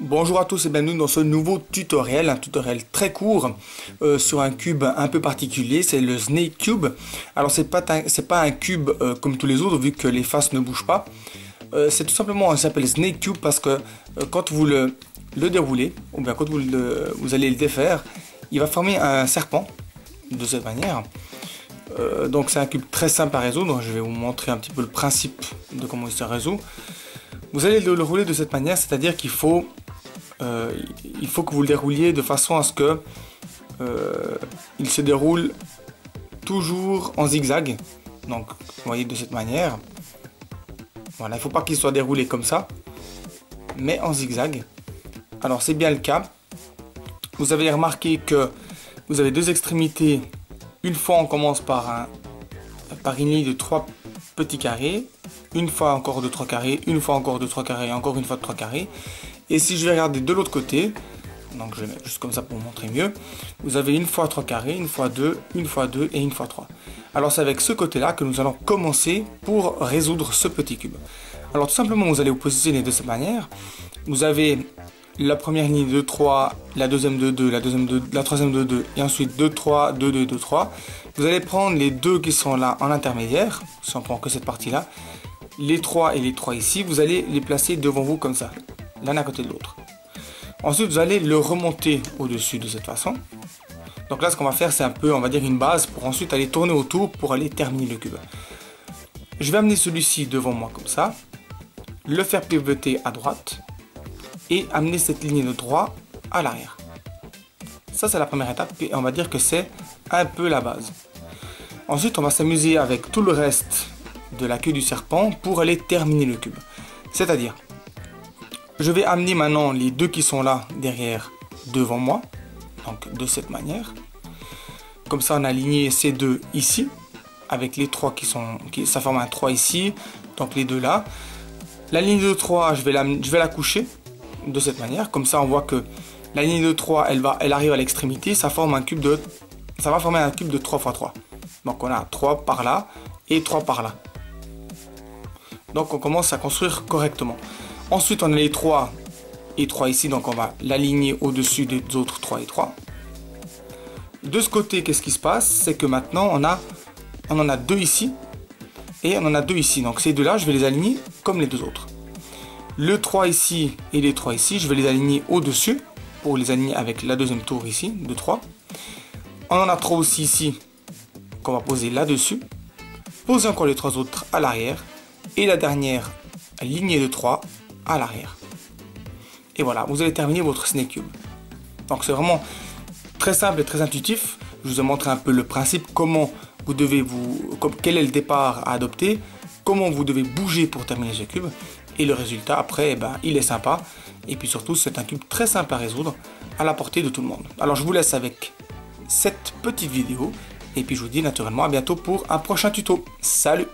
Bonjour à tous et bienvenue dans ce nouveau tutoriel, un tutoriel très court sur un cube un peu particulier, c'est le Snake Cube. Alors c'est pas un cube comme tous les autres vu que les faces ne bougent pas. C'est tout simplement, ça s'appelle Snake Cube parce que quand vous le déroulez, ou bien quand vous allez le défaire, il va former un serpent de cette manière. Donc c'est un cube très simple à résoudre, je vais vous montrer un petit peu le principe de comment il se résout. Vous allez le rouler de cette manière, c'est-à-dire qu'il faut que vous le dérouliez de façon à ce que il se déroule toujours en zigzag. Donc, vous voyez, de cette manière. Voilà, il ne faut pas qu'il soit déroulé comme ça, mais en zigzag. Alors, c'est bien le cas. Vous avez remarqué que vous avez deux extrémités. Une fois, on commence par une ligne de 3 petits carrés. Une fois encore de 3 carrés, une fois encore de 3 carrés, encore une fois de 3 carrés. Et si je vais regarder de l'autre côté, donc je vais mettre juste comme ça pour vous montrer mieux, vous avez une fois 3 carrés, une fois 2 et une fois 3. Alors c'est avec ce côté-là que nous allons commencer pour résoudre ce petit cube. Alors tout simplement, vous allez vous positionner de cette manière. Vous avez la première ligne de 3, la deuxième de 2, la troisième de 2, et ensuite 2, 3, 2, 2, 2, 3. Vous allez prendre les deux qui sont là en intermédiaire, si on prend que cette partie-là, les 3 et les 3 ici, vous allez les placer devant vous comme ça, l'un à côté de l'autre. Ensuite, vous allez le remonter au-dessus de cette façon. Donc là, ce qu'on va faire, c'est un peu, on va dire, une base pour ensuite aller tourner autour pour aller terminer le cube. Je vais amener celui-ci devant moi comme ça, le faire pivoter à droite et amener cette ligne de droit à l'arrière. Ça, c'est la première étape et on va dire que c'est un peu la base. Ensuite, on va s'amuser avec tout le reste de la queue du serpent pour aller terminer le cube. C'est-à-dire, je vais amener maintenant les deux qui sont là derrière devant moi, donc de cette manière. Comme ça, on a aligné ces deux ici, avec les trois ça forme un 3 ici, donc les deux là. La ligne de 3, je vais la coucher de cette manière, comme ça on voit que la ligne de 3, elle arrive à l'extrémité, ça va former un cube de 3 x 3. Donc on a 3 par là et 3 par là. Donc on commence à construire correctement. Ensuite on a les 3 et 3 ici, donc on va l'aligner au-dessus des autres 3 et 3. De ce côté, qu'est-ce qui se passe? C'est que maintenant on en a deux ici et on en a deux ici. Donc ces deux-là, je vais les aligner comme les deux autres. Le 3 ici et les 3 ici, je vais les aligner au-dessus pour les aligner avec la deuxième tour ici de 3. On en a 3 aussi ici qu'on va poser là-dessus. Poser encore les 3 autres à l'arrière. Et la dernière lignée de 3 à l'arrière. Et voilà, vous allez terminer votre Snake Cube. Donc c'est vraiment très simple et très intuitif. Je vous ai montré un peu le principe, comment vous devez quel est le départ à adopter, comment vous devez bouger pour terminer ce cube. Et le résultat après, il est sympa. Et puis surtout, c'est un cube très simple à résoudre, à la portée de tout le monde. Alors je vous laisse avec cette petite vidéo. Et puis je vous dis naturellement à bientôt pour un prochain tuto. Salut!